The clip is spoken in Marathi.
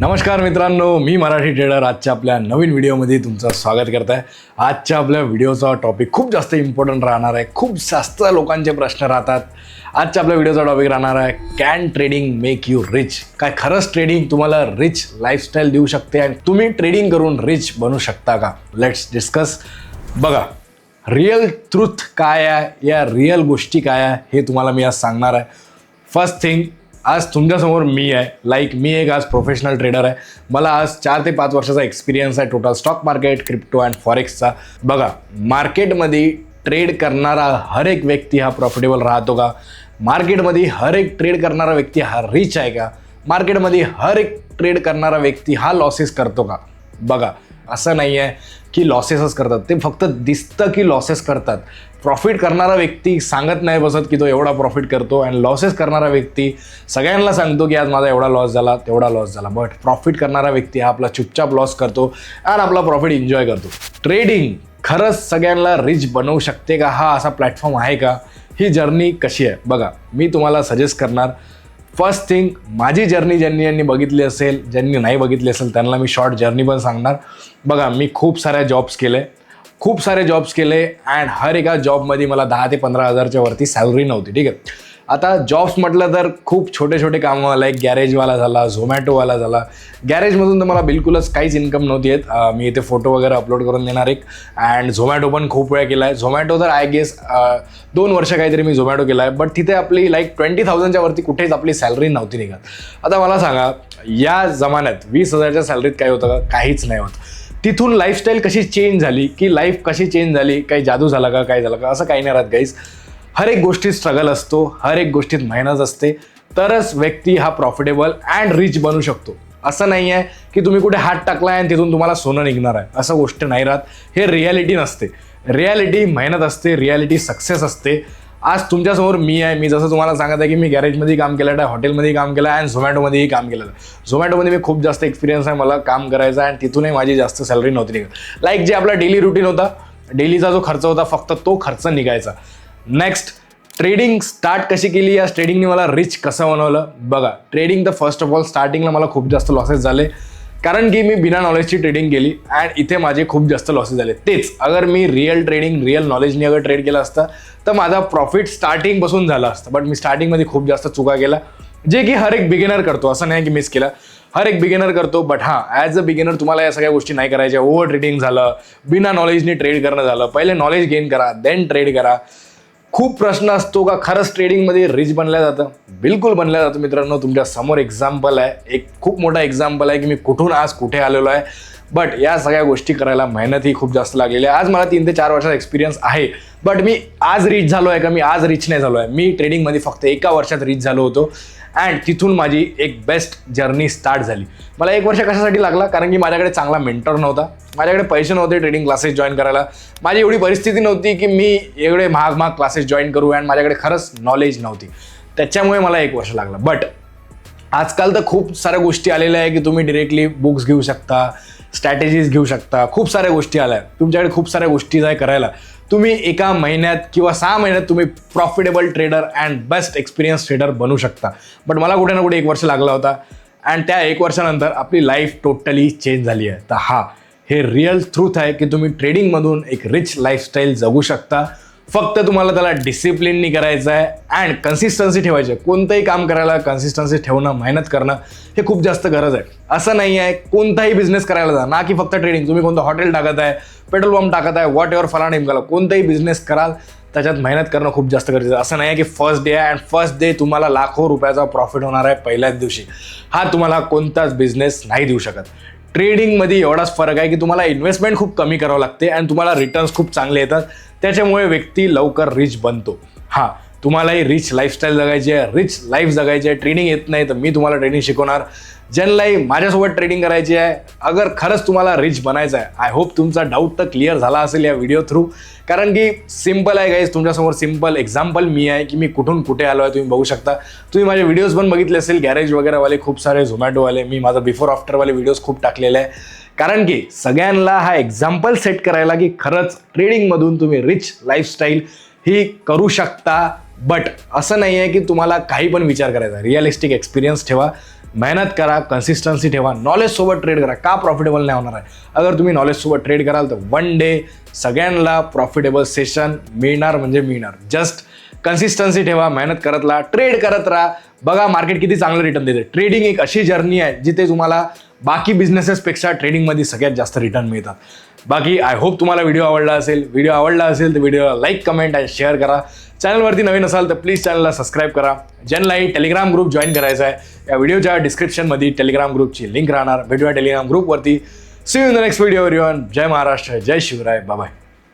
नमस्कार मित्रांनो, मी मराठी ट्रेडर आजच्या आपल्या नवीन व्हिडिओमध्ये तुमचं स्वागत करत आहे. आजच्या आपल्या व्हिडिओचा टॉपिक खूप जास्त इम्पॉर्टंट राहणार आहे. खूप जास्त लोकांचे प्रश्न राहतात. आजच्या आपल्या व्हिडिओचा टॉपिक राहणार आहे can trading make you rich. काय खरंच ट्रेडिंग तुम्हाला रिच लाईफस्टाईल देऊ शकते आणि तुम्ही ट्रेडिंग करून रिच बनू शकता का? Let's discuss. बघा, रिअल ट्रूथ काय आहे, या रिअल गोष्टी काय आहे हे तुम्हाला मी आज सांगणार आहे. फर्स्ट थिंग, आज तुमच्यासमोर मी आहे. मी एक आज प्रोफेशनल ट्रेडर आहे. मला आज 4 ते 5 वर्षाचा एक्सपिरियन्स आहे total stock market, crypto and फॉरेक्सचा. बघा, मार्केटमध्ये ट्रेड करणारा हर एक व्यक्ती हा प्रॉफिटेबल राहतो का? मार्केटमध्ये हर एक ट्रेड करणारा व्यक्ती हा रिच आहे का? मार्केटमध्ये हर एक ट्रेड करणारा व्यक्ती हा लॉसेस करतो का? बघा, असं नाही आहे की लॉसेसच करतात. ते फक्त दिसतं की लॉसेस करतात. प्रॉफिट करणारा व्यक्ती सांगत नाही बसत की तो एवढा प्रॉफिट करतो, आणि लॉसेस करणारा व्यक्ती सगळ्यांना सांगतो की आज माझा एवढा लॉस झाला, तेवढा लॉस झाला. बट प्रॉफिट करणारा व्यक्ती हा आपला चुपचाप लॉस करतो आणि आपला प्रॉफिट एन्जॉय करतो. ट्रेडिंग खरंच सगळ्यांना रिच बनवू शकते का? हा असा प्लॅटफॉर्म आहे का? ही जर्नी कशी आहे? बघा, मी तुम्हाला सजेस्ट करणार. फर्स्ट थिंग, माझी जर्नी ज्यांनी बघितली असेल, ज्यांनी नाही बघितली असेल त्यांना मी शॉर्ट जर्नी पण सांगणार. बघा, मी खूप सारे जॉब्स केले अँड हर एका जॉबमध्ये मला 10 ते 15 हजारच्या वरती सॅलरी नव्हती. ठीक आहे. आता जॉब्स म्हटलं तर खूप छोटे कामं, लाईक गॅरेजवाला झाला, झोमॅटोवाला झाला. गॅरेजमधून तर मला बिलकुलच काहीच इन्कम नव्हती येत. मी इथे फोटो वगैरे अपलोड करून देणार एक. अँड झोमॅटो पण खूप वेळा केला आहे. झोमॅटो तर आय गेस 2 वर्ष काहीतरी मी झोमॅटो केला आहे. बट तिथे आपली 20,000च्या वरती कुठेच आपली सॅलरी नव्हती निघत. आता मला सांगा, या जमान्यात 20,000च्या सॅलरीत काय होतं का? काहीच नाही होत. तिथून लाईफस्टाईल कशी चेंज झाली, की लाईफ कशी चेंज झाली, काही जादू झाला का, काय झालं का? असं काही नाही राहत गाईज. हर एक गोष्टीत स्ट्रगल असतो, हर एक गोष्टीत मेहनत असते, तरच व्यक्ती हा प्रॉफिटेबल अँड रिच बनू शकतो. असं नाही आहे की तुम्ही कुठे हात टाकला आणि तिथून तुम्हाला सोनं निघणार आहे, असं गोष्ट नाही राहत. हे रियालिटी नसते. रियालिटी मेहनत असते, रियालिटी सक्सेस असते. आज तुमच्यासमोर मी आहे. मी जसं तुम्हाला सांगत आहे की मी गॅरेजमध्ये काम केलं आहे, हॉटेलमध्ये काम केलं आहे आणि झोमॅटोमध्येही काम केलं आहे. झोमॅटोमध्ये मी खूप जास्त एक्सपिरियन्स आहे मला काम करायचा, आणि तिथूनही माझी जास्त सॅलरी नव्हती निघत. जे आपला डेली रुटीन होता, डेलीचा जो खर्च होता, फक्त तो खर्च निघायचा. नेक्स्ट, ट्रेडिंग स्टार्ट कशी केली, या ट्रेडिंगने मला रिच कसं बनवलं? बघा, ट्रेडिंग तर फर्स्ट ऑफ ऑल स्टार्टिंगला मला खूप जास्त लॉसेस झाले, कारण की मी बिना नॉलेजची ट्रेडिंग केली अँड इथे माझे खूप जास्त लॉसेस झाले. तेच अगर मी रिअल ट्रेडिंग, रिअल नॉलेजने अगर ट्रेड केलं असतं तर माझा प्रॉफिट स्टार्टिंगपासून झाला असतं. बट मी स्टार्टिंगमध्ये खूप जास्त चुका केल्या, जे की हर एक बिगिनर करतो. असं नाही की मिस केला, हर एक बिगिनर करतो. बट हां, ॲज अ बिगिनर तुम्हाला या सगळ्या गोष्टी नाही करायच्या. ओव्हर ट्रेडिंग झालं, बिना नॉलेजने ट्रेड करणं झालं. पहिले नॉलेज गेन करा, देन ट्रेड करा. खूप प्रश्न असतो का खरंच ट्रेडिंगमध्ये रिच बनल्या जातं? बिलकुल बनल्या जातं मित्रांनो. तुमच्या समोर एक्झाम्पल आहे, एक खूप मोठा एक्झाम्पल आहे की मी कुठून आज कुठे आलेलो आहे. बट या सगळ्या गोष्टी करायला मेहनतही खूप जास्त लागलेली आहे. आज मला 3 ते 4 वर्षाचा एक्सपिरियन्स आहे. बट मी आज रिच झालो आहे का? मी आज रिच नाही झालो आहे. मी ट्रेडिंगमध्ये फक्त 1 वर्षात रिच झालो होतो, अँड तिथून माझी एक बेस्ट जर्नी स्टार्ट झाली. मला 1 वर्ष कशासाठी लागला? कारण की माझ्याकडे चांगला मेंटर नव्हता, माझ्याकडे पैसे नव्हते ट्रेडिंग क्लासेस जॉईन करायला. माझी एवढी परिस्थिती नव्हती की मी एवढे महाग क्लासेस जॉईन करू, अँड माझ्याकडे खरंच नॉलेज नव्हती. त्याच्यामुळे मला 1 वर्ष लागलं. बट आजकाल तर खूप साऱ्या गोष्टी आलेल्या आहे की तुम्ही डिरेक्टली बुक्स घेऊ शकता, स्ट्रॅटेजीज घेऊ शकता. खूप साऱ्या गोष्टी आल्या, तुमच्याकडे खूप साऱ्या गोष्टी आहे करायला. तुम्ही 1 महिन्यात किंवा 6 महिन्यात तुम्ही profitable trader and best experience trader बनू शकता. बट मला कुठे ना कुठे 1 वर्ष लागला होता, अँड त्या 1 वर्षानंतर आपली लाईफ टोटली चेंज झाली आहे. तर हे रिअल ट्रूथ आहे की तुम्ही ट्रेडिंगमधून एक रिच लाईफस्टाईल जगू शकता. फक्त तुम्हाला त्याला डिसिप्लिननी करायचं आहे अँड कन्सिस्टन्सी ठेवायची आहे. कोणतंही काम करायला कन्सिस्टन्सी ठेवणं, मेहनत करणं हे खूप जास्त गरज आहे. असं नाही आहे कोणताही बिझनेस करायला जा, ना की फक्त ट्रेडिंग. तुम्ही कोणतं हॉटेल टाकत आहे, पेट्रोल पंप टाकत आहे, वॉट एव्हर फलाना नेमकाला, कोणताही बिझनेस कराल त्याच्यात मेहनत करणं खूप जास्त गरजेचं आहे. असं नाही आहे की फर्स्ट डे आहे अँड फर्स्ट डे तुम्हाला लाखो रुपयाचा प्रॉफिट होणार आहे पहिल्याच दिवशी. तुम्हाला कोणताच बिझनेस नाही देऊ शकत. ट्रेडिंगमध्ये एवढाच फरक आहे की तुम्हाला इन्व्हेस्टमेंट खूप कमी करावं लागते आणि तुम्हाला रिटर्न्स खूप चांगले येतात. त्याच्यामुळे व्यक्ती लवकर रिच बनतो. तुम्हालाही रिच लाईफस्टाईल जगायची आहे, रिच लाईफ जगायची आहे. ट्रेडिंग येत नाही तर मी तुम्हाला ट्रेडिंग शिकवणार. ज्यांनाही माझ्यासोबत ट्रेडिंग करायची आहे, अगर खरंच तुम्हाला रिच बनायचं आहे, आय होप तुमचा डाऊट तर क्लिअर झाला असेल या व्हिडिओ थ्रू. कारण की सिम्पल आहे गाईज, तुमच्यासमोर सिम्पल एक्झाम्पल मी आहे की मी कुठून कुठे आलो आहे. तुम्ही बघू शकता. तुम्ही माझे व्हिडिओज पण बघितले असेल, गॅरेज वगैरेवाले खूप सारे, झोमॅटोवाले. मी माझा बिफोर आफ्टरवाले व्हिडिओज खूप टाकलेले आहे. कारण की सगळ्यांना हा एक्झाम्पल सेट करायला की खरंच ट्रेडिंगमधून तुम्ही रिच लाईफस्टाईल ही करू शकता. बट असं नाही आहे की तुम्हाला काही पण विचार करायचा. रिअलिस्टिक एक्सपिरियन्स ठेवा. मेहनत करा, कन्सिस्टन्सी ठेवा, नॉलेजसोबत ट्रेड करा. का प्रॉफिटेबल नाही होणार आहे? अगर तुम्ही नॉलेजसोबत ट्रेड कराल तर वन डे सगळ्यांना प्रॉफिटेबल सेशन मिळणार म्हणजे मिळणार. जस्ट कन्सिस्टन्सी ठेवा, मेहनत करत राहा, ट्रेड करत राहा. बघा मार्केट किती चांगलं रिटर्न देते. ट्रेडिंग एक अशी जर्नी आहे जिथे तुम्हाला बाकी बिझनेसेसपेक्षा ट्रेडिंगमध्ये सगळ्यात जास्त रिटर्न मिळतात. बाकी आय होप तुम्हाला व्हिडिओ आवडला असेल. व्हिडिओ आवडला असेल तर व्हिडिओला लाईक, कमेंट आणि शेअर करा. चॅनलवरती नवीन असाल तर प्लीज चॅनलला सबस्क्राईब करा. ज्यांनाही टेलिग्राम ग्रुप जॉईन करायचा आहे, या व्हिडिओच्या डिस्क्रिप्शनमध्ये टेलिग्राम ग्रुपची लिंक राहणार. भेटूया टेलिग्राम ग्रुपवरती. See you in the next video everyone. जय महाराष्ट्र, जय शिवराय, बाय बाय.